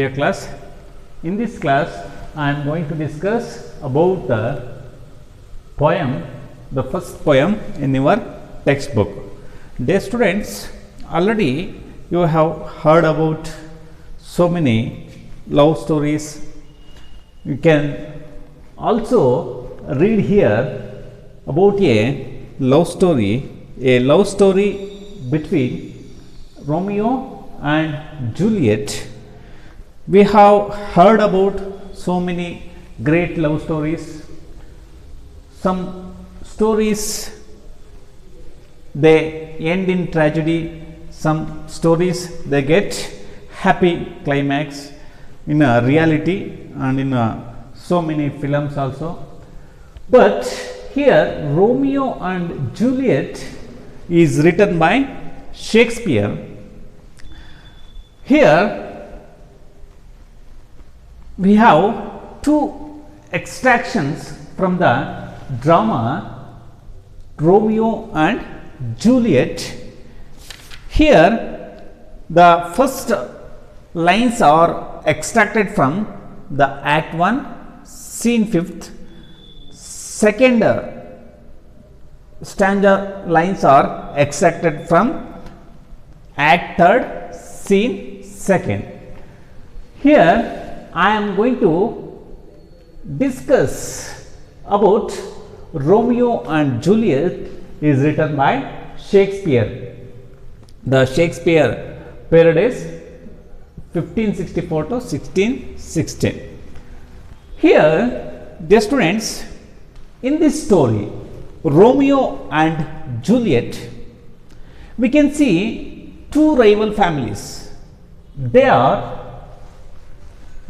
Dear class, in this class I am going to discuss about the poem, the first poem in your textbook. Dear students, already you have heard about so many love stories. You can also read here about a love story between Romeo and Juliet. We have heard about so many great love stories. Some stories they end in tragedy, some stories they get happy climax in a reality and in so many films also. But here Romeo and Juliet is written by Shakespeare. Here we have two extractions from the drama Romeo and Juliet. Here the first lines are extracted from the Act 1, Scene 5th. Second stanza lines are extracted from Act 3rd, Scene 2nd. Here I am going to discuss about Romeo and Juliet is written by Shakespeare. The Shakespeare period is 1564 to 1616. Here, dear students, in this story, Romeo and Juliet, we can see two rival families.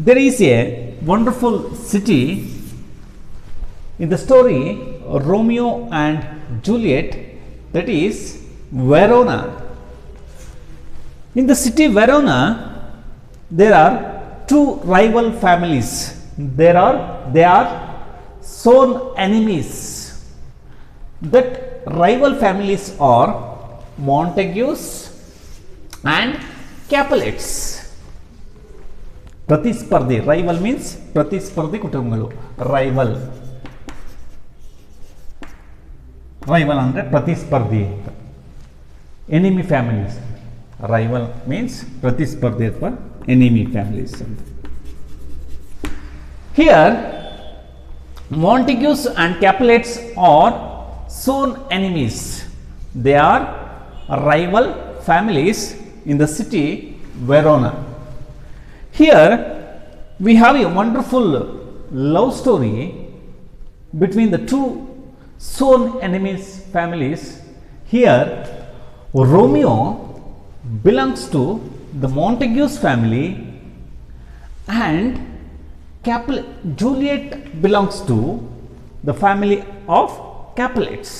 There is a wonderful city in the story Romeo and Juliet, that is Verona. In the city Verona, there are two rival families. They are sworn enemies. That rival families are Montagues and Capulets. ಪ್ರತಿಸ್ಪರ್ಧಿ, rival means ಪ್ರತಿಸ್ಪರ್ಧಿ ಕುಟುಂಬಗಳು. rival ಅಂದರೆ ಪ್ರತಿಸ್ಪರ್ಧಿ, enemy families. rival means ಪ್ರತಿಸ್ಪರ್ಧಿ ಅಥವಾ enemy families. Here Montagues and Capulets are sworn enemies. They are rival families in the city Verona. Here we have a wonderful love story between the two sworn enemies families. Here Romeo belongs to the Montagues family and Juliet belongs to the family of Capulets.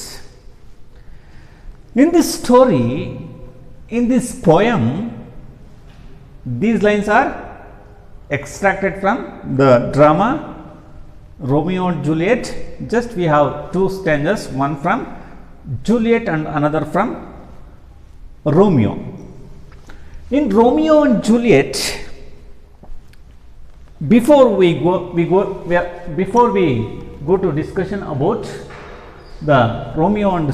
In this story, in this poem, these lines are extracted from the drama Romeo and Juliet. Just we have two stanzas, one from Juliet and another from Romeo. In Romeo and Juliet, before we go to discussion about the Romeo and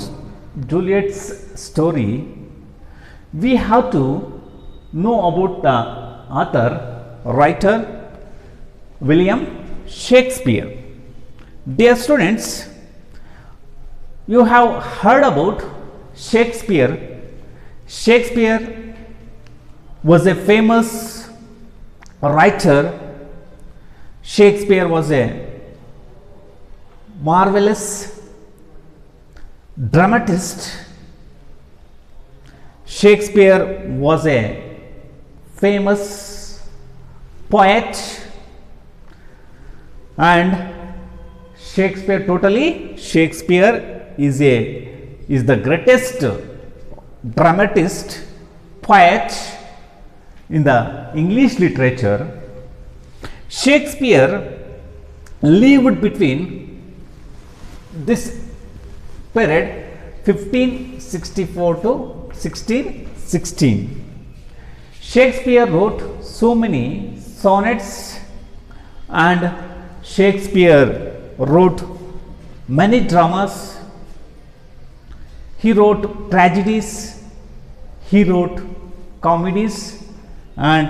Juliet's story, we have to know about the author, writer William Shakespeare. Dear students, you have heard about Shakespeare. Shakespeare was a famous writer. Shakespeare was a marvelous dramatist. Shakespeare was a famous poet, and Shakespeare is the greatest dramatist, poet in the English literature. Shakespeare lived between this period 1564 to 1616. Shakespeare wrote so many sonnets, and Shakespeare wrote many dramas. He wrote tragedies, he wrote comedies, and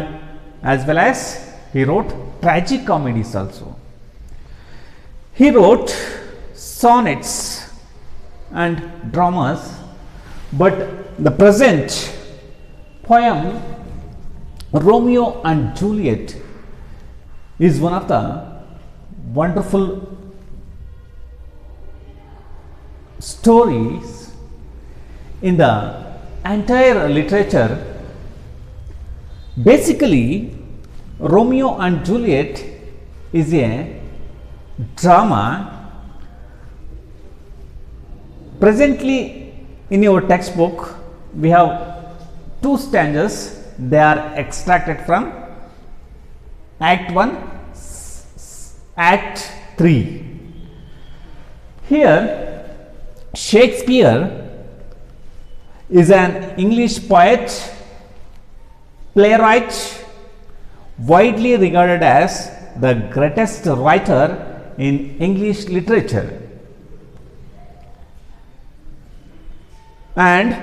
as well as he wrote tragic comedies also. He wrote sonnets and dramas, but the present poem Romeo and Juliet is one of the wonderful stories in the entire literature. Basically, Romeo and Juliet is a drama. Presently in your textbook we have two stanzas. They are extracted from Act 1, Act 3. Here Shakespeare is an English poet, playwright, widely regarded as the greatest writer in English literature. And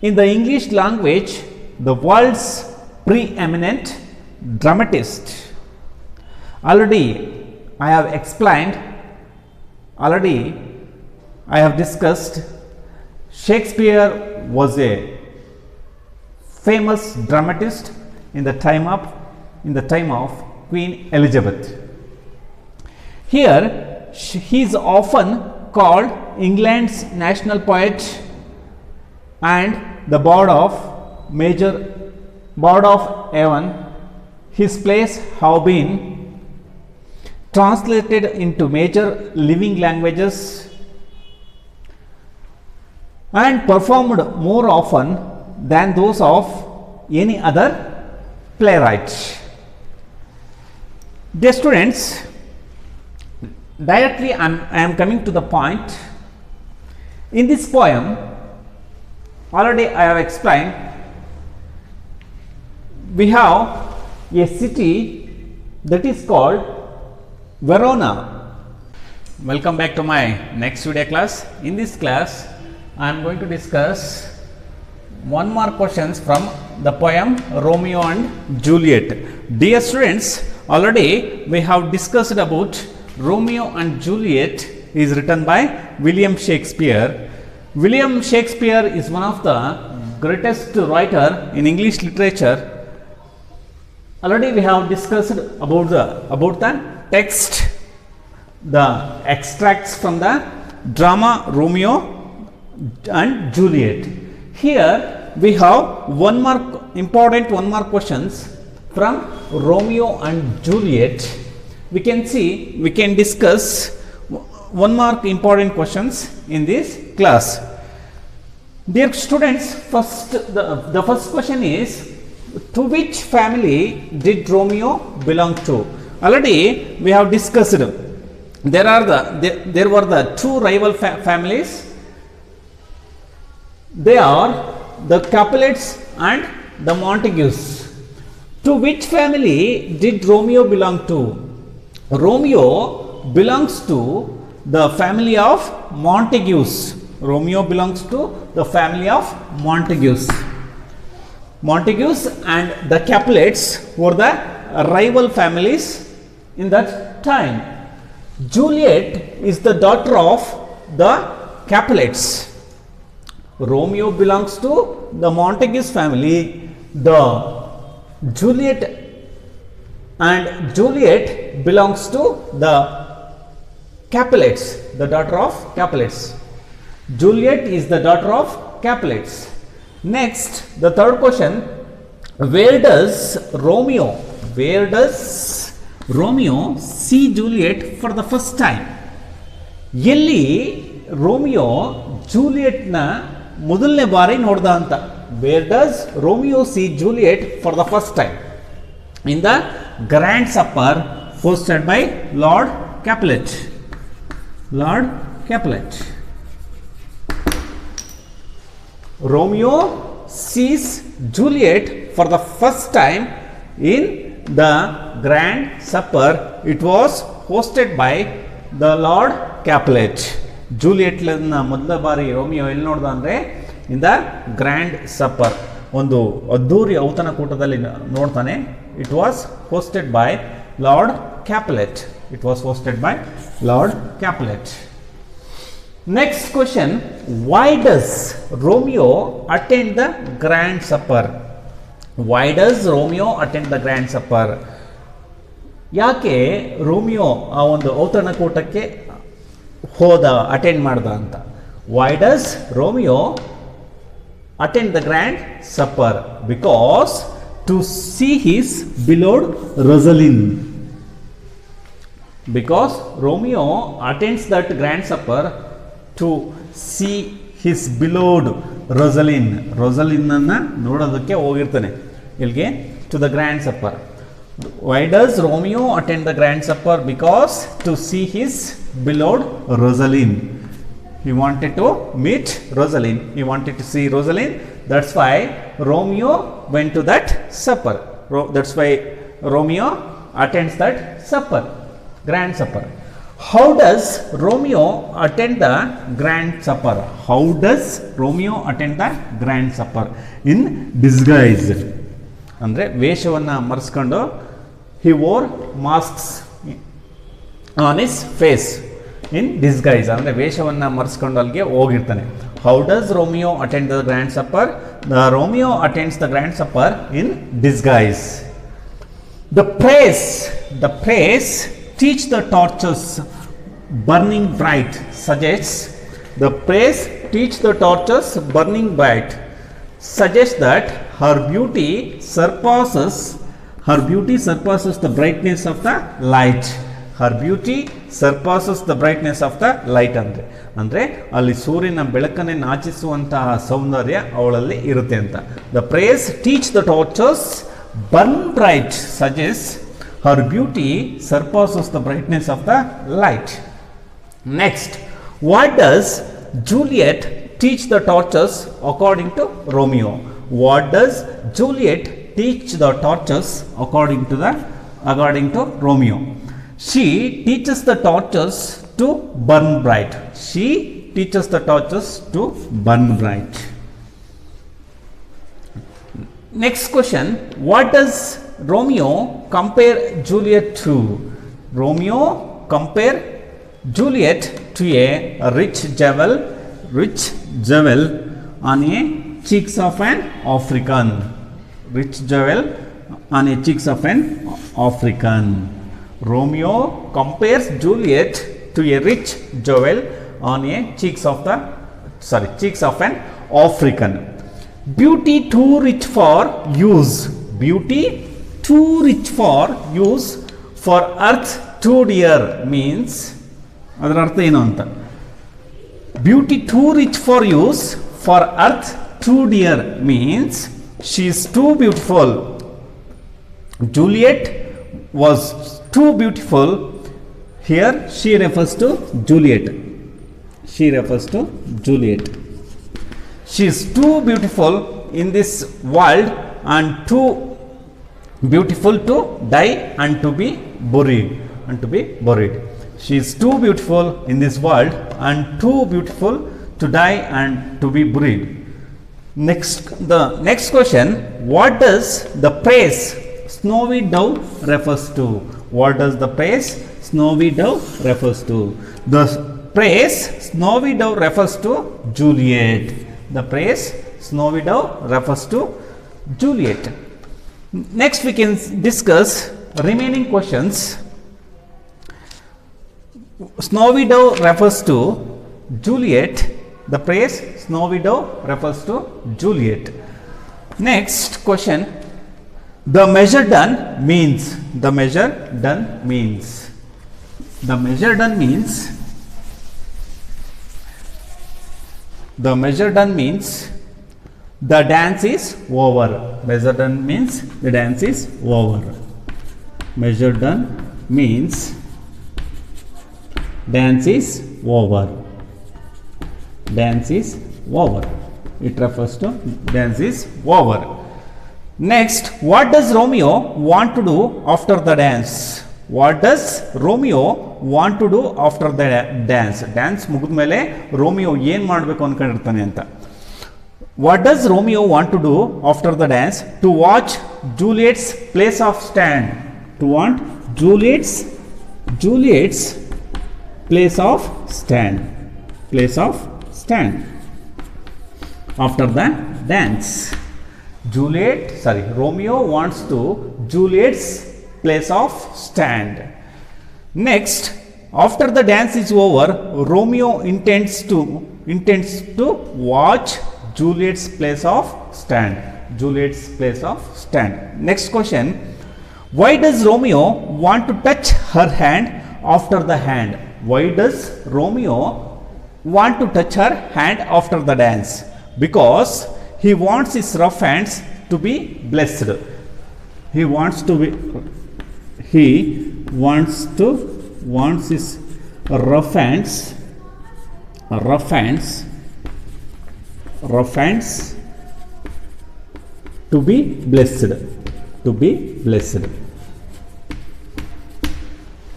in the English language, the world's preeminent dramatist. Already I have explained, already I have discussed, Shakespeare was a famous dramatist in the time of Queen Elizabeth. Here he is often called England's national poet and the bard of Avon. His plays have been translated into major living languages and performed more often than those of any other playwright. Dear students, directly I am coming to the point. In this poem, already I have explained, we have a city that is called Verona. Welcome back to my next video class. In this class, I am going to discuss one more questions from the poem Romeo and Juliet. Dear students, already we have discussed about Romeo and Juliet is written by William Shakespeare. William Shakespeare is one of the greatest writer in English literature. Already we have discussed about the text, the extracts from the drama Romeo and Juliet. Here we have one more questions from Romeo and Juliet. We can discuss one more important questions in this class. Dear students, the first question is, to which family did Romeo belong to? Already we have discussed. There were the two rival families. They are the Capulets and the Montagues. To which family did Romeo belong to? Romeo belongs to the family of Montagues. Romeo belongs to the family of Montagues. Montagues and the Capulets were the rival families in that time. Juliet is the daughter of the Capulets. Romeo belongs to the Montagues family. Juliet belongs to the Capulets, the daughter of Capulets. Juliet is the daughter of Capulets. Next, the third question, where does Romeo see Juliet for the first time? Yelli Romeo Juliet na ಮೊದಲನೇ ಬಾರಿ ನೋಡ್ದ ಅಂತ. Where does Romeo see Juliet for the first time? In the Grand Supper hosted by Lord Capulet. Lord Capulet. Romeo sees Juliet for the first time in the Grand Supper, it was hosted by the Lord Capulet. Juliet ಮೊದಲ ಬಾರಿ Romeo ಎಲ್ಲಿ ನೋಡ್ದ ಅಂದರೆ in the grand supper, ಒಂದು ಅದ್ದೂರಿ ಔತಣಕೂಟದಲ್ಲಿ ನೋಡ್ತಾನೆ. It was hosted by lord Capulet. It was hosted by lord Capulet. Next question, why does Romeo attend the Grand Supper? Why does Romeo attend the Grand Supper? ಯಾಕೆ Romeo ಆ ಒಂದು ಔತಣಕೂಟಕ್ಕೆ ಹೋದ, attend ಮಾಡ್ದ ಅಂತ. Why does Romeo attend the Grand Supper? Because to see his beloved Rosaline. Because Romeo attends that Grand Supper to see his beloved Rosaline. Rosaline ಅನ್ನು ನೋಡೋದಕ್ಕೆ ಹೋಗಿರ್ತಾನೆ ಇಲ್ಲಿಗೆ, to the Grand Supper. Why does Romeo attend the Grand Supper? Because to see his beloved Rosaline. He wanted to meet Rosaline. He wanted to see Rosaline. That's why Romeo went to that supper. That's why Romeo attends that supper, Grand Supper. How does Romeo attend the Grand Supper? How does Romeo attend the Grand Supper? In disguise. ಅಂದರೆ ವೇಷವನ್ನು ಮರೆಸ್ಕೊಂಡು, he wore masks on his face. In disguise ಅಂದರೆ ವೇಷವನ್ನು ಮರೆಸ್ಕೊಂಡು ಅಲ್ಲಿಗೆ ಹೋಗಿರ್ತಾನೆ. How does Romeo attend the Grand Supper? The Romeo attends the Grand Supper in disguise. The praise teach the torches burning bright suggests, the praise teach the torches burning bright suggests that her beauty surpasses the brightness of the light. Her beauty surpasses the brightness of the light. ಅಂದರೆ ಅಲ್ಲಿ ಸೂರ್ಯನ ಬೆಳಕನ್ನೇ ನಾಚಿಸುವಂತಹ ಸೌಂದರ್ಯ ಅವಳಲ್ಲಿ ಇರುತ್ತೆ ಅಂತ. The praise teach the torches burn bright suggests her beauty surpasses the brightness of the light. Next, what does Juliet teach the torches according to Romeo? What does Juliet teach the torches according to Romeo? She teaches the torches to burn bright. She teaches the torches to burn bright. Next question, what does Romeo compare Juliet to? Romeo compare Juliet to a rich jewel on a cheeks of an African. Rich jewel on a cheeks of an African. Romeo compares Juliet to a rich jewel on a cheeks of an African. Beauty too rich for use. Beauty too rich for use, for earth too dear means, ಅದರ ಅರ್ಥ ಏನು ಅಂತ. Beauty too rich for use, for earth too dear means she is too beautiful. Juliet was too beautiful. Here she refers to Juliet. She refers to Juliet. She is too beautiful in this world and too beautiful to die and to be buried. She is too beautiful in this world and too beautiful to die and to be buried. The next question, what does the praise snowy dove refers to? What does the praise snowy dove refers to? The praise snowy dove refers to Juliet. The praise snowy dove refers to Juliet. Next we can discuss remaining questions. Snowy dove refers to Juliet. The praise snowy dove refers to Juliet. Next question, the measure done means. The measure done means. The measure done means. The measure done means the dance is over. Measure done means the dance is over. Measure done means dance is over. Dance is over. It refers to dance is over. Next, what does Romeo want to do after the dance? What does Romeo want to do after the dance? Dance ಮುಗಿದ್ಮೇಲೆ Romeo ಏನು ಮಾಡಬೇಕು ಅನ್ಕೊಂಡಿರ್ತಾನೆ ಅಂತ. What does Romeo want to do after the dance? To watch Juliet's place of stand. To want Juliet's place of stand. Place of stand. After the dance. Romeo wants to Juliet's place of stand. Next, after the dance is over, Romeo intends to watch Juliet's place of stand. Juliet's place of stand. Next question, why does Romeo want to touch her hand after the hand? Why does Romeo want to touch her hand after the dance? Because he wants his rough hands to be blessed. He wants his rough hands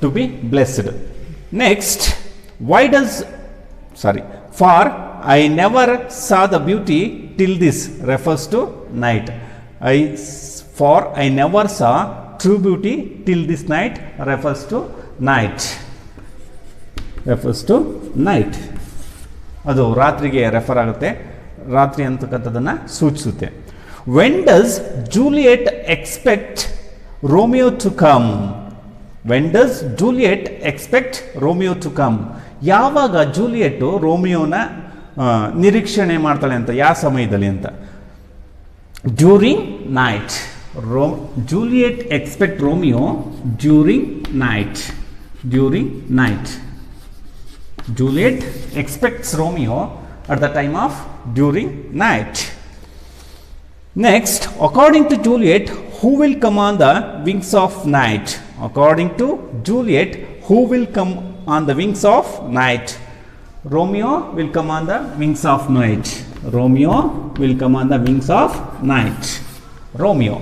to be blessed. Next, for I never saw the beauty till this refers to night. I never saw true beauty till this night refers to night. ಅದು ರಾತ್ರಿಗೆ refer ಆಗುತ್ತೆ, ರಾತ್ರಿ ಅಂತಕ್ಕಂಥದ್ದನ್ನು ಸೂಚಿಸುತ್ತೆ. When does Juliet expect Romeo to come? When does Juliet expect Romeo to come? ಯಾವಾಗ Juliet ರೋಮಿಯೋನ ನಿರೀಕ್ಷಣೆ ಮಾಡ್ತಾಳೆ ಅಂತ, ಯಾವ ಸಮಯದಲ್ಲಿ ಅಂತ? During night. Juliet expect Romeo during night. Juliet expects Romeo at the time of during night. Next, according to Juliet, who will come on the wings of night? According to Juliet, who will come on the wings of night? Romeo will come on the wings of night. Romeo will come on the wings of night. Romeo.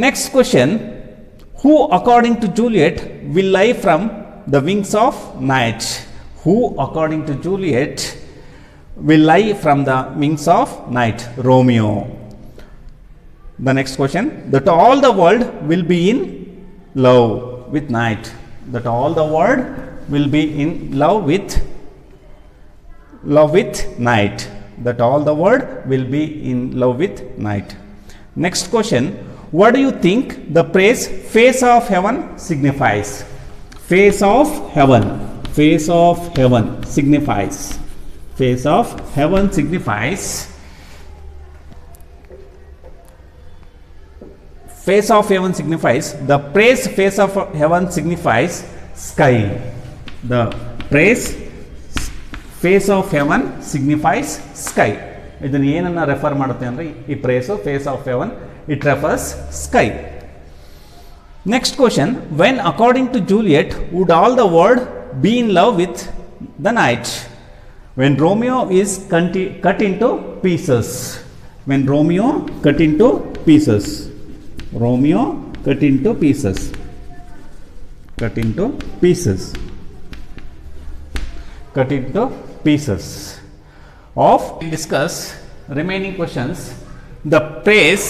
Next question, who according to Juliet will lie from the wings of night? Who according to Juliet will lie from the wings of night? Romeo. The next question, that all the world will be in love with night. That all the world will be in love with night. That all the world will be in love with night. Next question, what do you think the phrase face of heaven signifies? Face of heaven signifies. Face of heaven signifies. Face of heaven signifies. The phrase face of heaven signifies sky. The phrase face of heaven signifies sky. ಇದನ್ನು ಏನನ್ನ refer ಮಾಡುತ್ತೆ ಅಂದರೆ ಈ phrase face of heaven, it refers sky. Next question, when according to Juliet would all the world be in love with the night? When Romeo is cut into pieces. When Romeo cut into pieces. Romeo cut into pieces. Cut into pieces. Cut into pieces. Of discuss remaining questions. The praise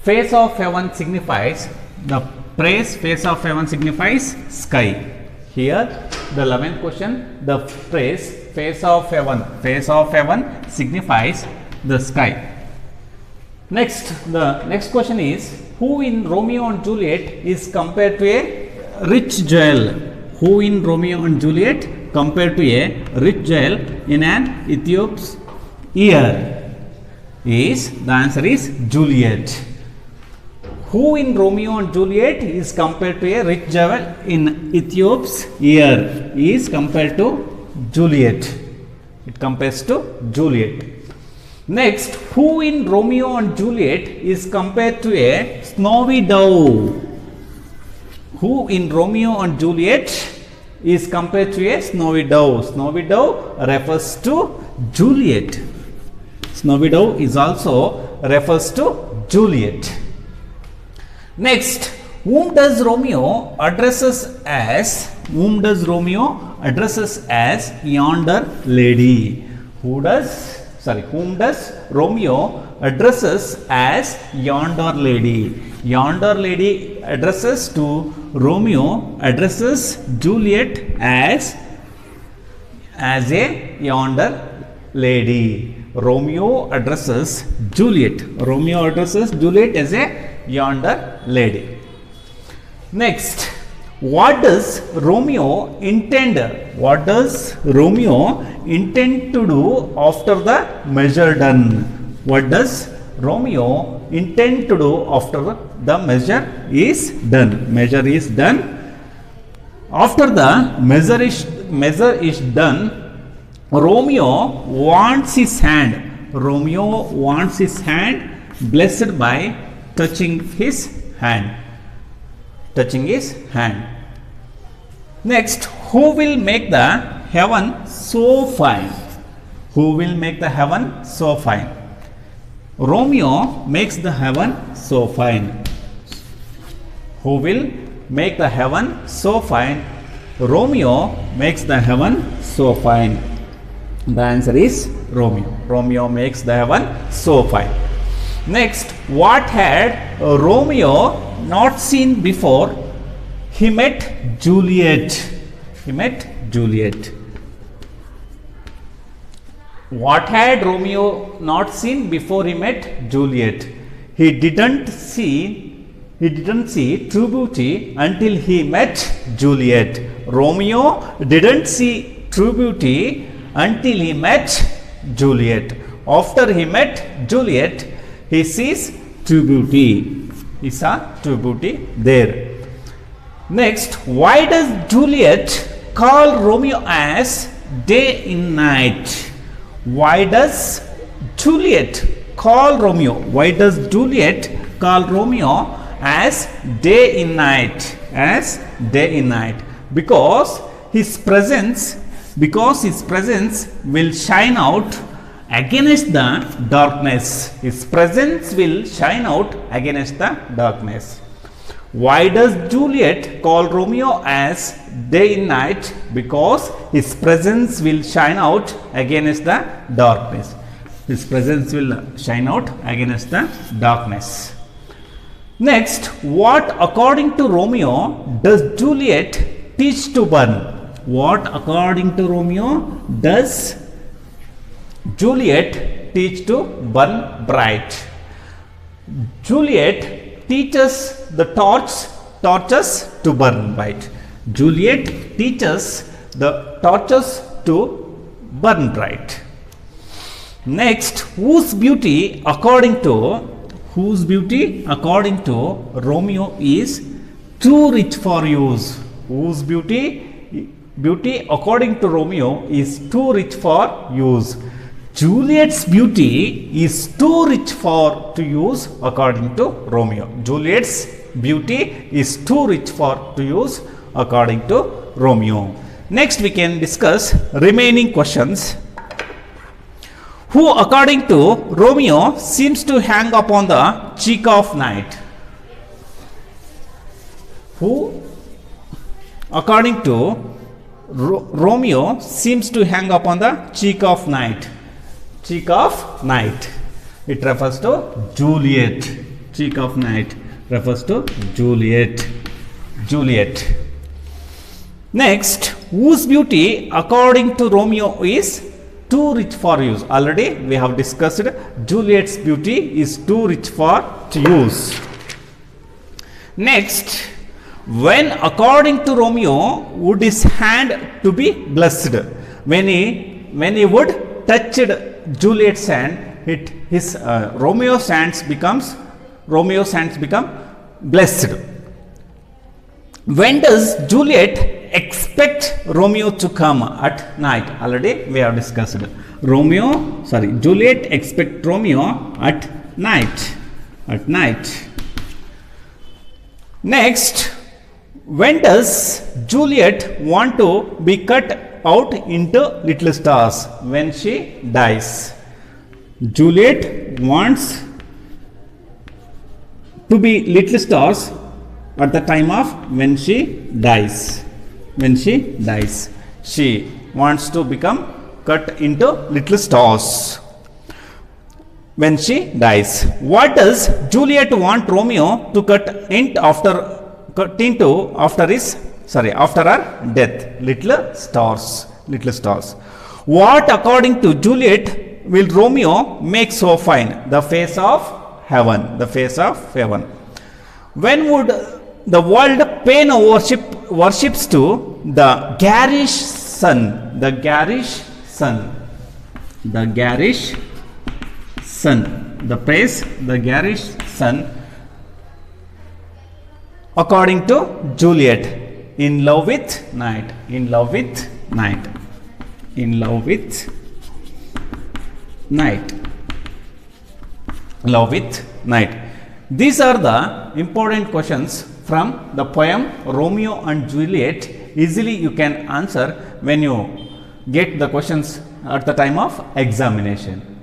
face of heaven signifies. The praise face of heaven signifies sky. Here the 11th question, the phrase face of heaven signifies the sky. Next, the next question is, who in Romeo and Juliet is compared to a rich jewel? Who in Romeo and Juliet compared to a rich jewel in an Ethiop's ear? The answer is Juliet. Who in Romeo and Juliet is compared to a rich jewel in Ethiop's ear? Is compared to Juliet. It compares to Juliet. Next, who in Romeo and Juliet is compared to a snowy dove? Who in Romeo and Juliet is compared to a snowy dove? Snowy dove refers to Juliet. Snowy Dove is also refers to Juliet. Next, whom does Romeo addresses as yonder lady? Whom does Romeo addresses as yonder lady? Yonder lady addresses to Romeo, addresses Juliet as a yonder lady. Romeo addresses Juliet as a yonder lady. Next, what does Romeo intend to do after the measure done? What does Romeo intend to do after the measure is done? Measure is done. After the measure is done, Romeo wants his hand blessed by touching his hand. Next, who will make the heaven so fine? Romeo makes the heaven so fine. Who will make the heaven so fine? Romeo makes the heaven so fine. The answer is Romeo. Romeo makes the heaven so fine. Next, what had Romeo not seen before he met Juliet? What had Romeo not seen before he met Juliet? He didn't see true beauty until he met Juliet. Romeo didn't see true beauty until he met Juliet. After he met Juliet, he sees true beauty. He saw true beauty there. Next, why does Juliet call Romeo as day in night? Why does Juliet call Romeo as day in night? Because his presence will shine out against the darkness. Why does Juliet call Romeo as day in night? Because his presence will shine out against the darkness. Next, what according to Romeo does Juliet teach to burn? What according to Romeo does Juliet teach to burn bright? Juliet teaches the torches to burn bright. Juliet teaches the torches to burn bright. Next, whose beauty according to Romeo is too rich for use? Whose beauty according to Romeo is too rich for use? Juliet's beauty is too rich to use according to Romeo. Juliet's beauty is too rich to use according to Romeo. Next, we can discuss remaining questions. Who according to Romeo seems to hang upon the cheek of night? Who according to Romeo seems to hang upon the cheek of night? Cheek of night. It refers to Juliet. Cheek of night refers to Juliet. Next, whose beauty according to Romeo is too rich for use? Already we have discussed Juliet's beauty is too rich for use. Next, when according to Romeo would his hand to be blessed? When he would touch Juliet's hand, Romeo's hands become blessed. When does Juliet expect Romeo to come? At night. Already we have discussed. Juliet expect Romeo at night. Next, when does Juliet want to be cut out into little stars? When she dies. Juliet wants to be little stars at the time of when she dies. When she dies, she wants to become cut into little stars when she dies. What does Juliet want Romeo to cut into after her death? Little stars. Little stars. What, according to Juliet, will Romeo make so fine? The face of heaven. The face of heaven. When would the world pay no worships to the garish sun? The garish sun. The garish sun. The praise the garish sun. According to Juliet, in love with night. In love with night. In love with night. Love with night. These are the important questions from the poem Romeo and Juliet. Easily you can answer when you get the questions at the time of examination.